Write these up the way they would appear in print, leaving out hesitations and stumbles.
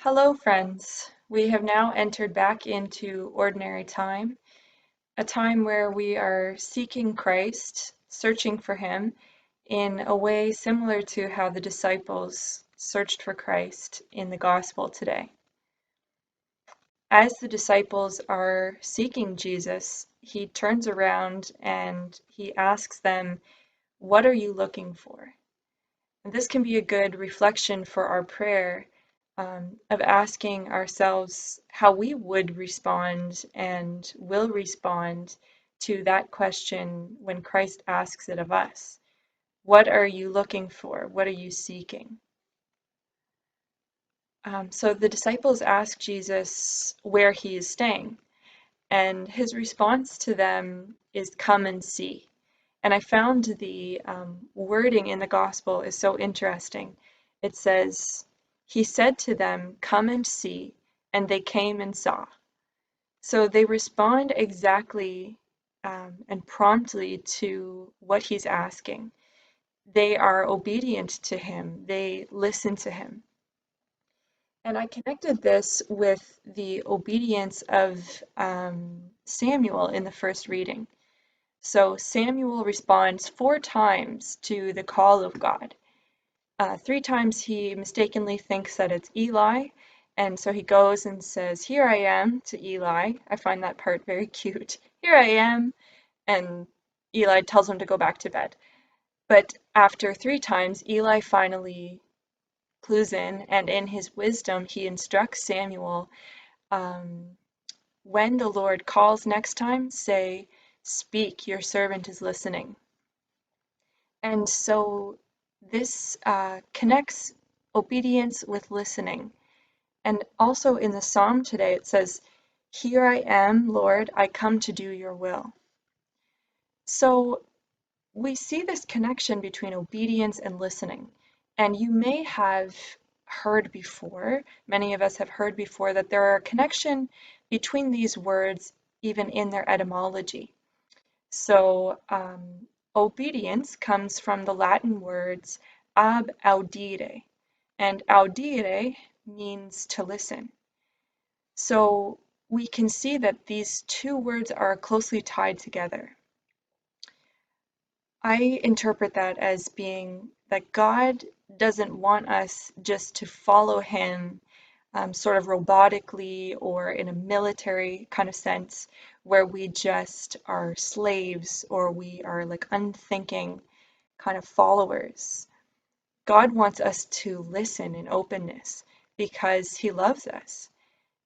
Hello, friends. We have now entered back into ordinary time, a time where we are seeking Christ, searching for Him in a way similar to how the disciples searched for Christ in the gospel today. As the disciples are seeking Jesus, He turns around and He asks them, "What are you looking for?" And this can be a good reflection for our prayer of asking ourselves how we would respond and will respond to that question when Christ asks it of us. What are you looking for? What are you seeking? So the disciples ask Jesus where he is staying, and his response to them is, "Come and see." And I found the wording in the gospel is so interesting. It says, "He said to them, 'Come and see,' and they came and saw." So they respond exactly and promptly to what he's asking. They are obedient to him, they listen to him. And I connected this with the obedience of Samuel in the first reading. So Samuel responds 4 times to the call of God. 3 times he mistakenly thinks that it's Eli, and so he goes and says, "Here I am," to Eli. I find that part very cute. "Here I am," and Eli tells him to go back to bed. But after 3 times, Eli finally clues in, and in his wisdom, he instructs Samuel, when the Lord calls next time, say, "Speak, your servant is listening." And so this connects obedience with listening. And also in the psalm today, it says, "Here I am, Lord, I come to do your will." So we see this connection between obedience and listening. And you may have heard before, many of us have heard before, that there are a connection between these words, even in their etymology. So obedience comes from the Latin words ab audire, and audire means to listen. So we can see that these two words are closely tied together. I interpret that as being that God doesn't want us just to follow him sort of robotically or in a military kind of sense, where we just are slaves or we are like unthinking kind of followers. God wants us to listen in openness because he loves us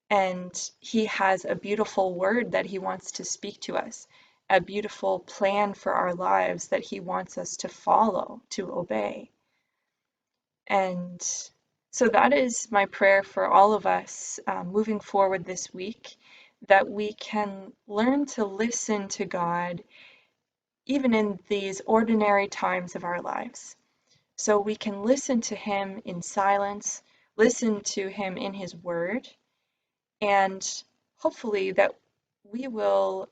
and he has a beautiful word that he wants to speak to us, a beautiful plan for our lives that he wants us to follow, to obey. And so that is my prayer for all of us moving forward this week, that we can learn to listen to God even in these ordinary times of our lives. So we can listen to him in silence, listen to him in his word, and hopefully that we will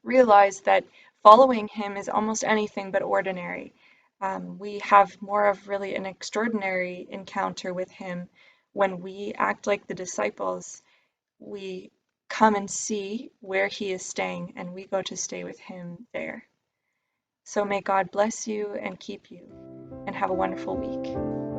realize that following him is almost anything but ordinary. We have more of really an extraordinary encounter with him when we act like the disciples. We come and see where he is staying, and we go to stay with him there. So may God bless you and keep you, and have a wonderful week.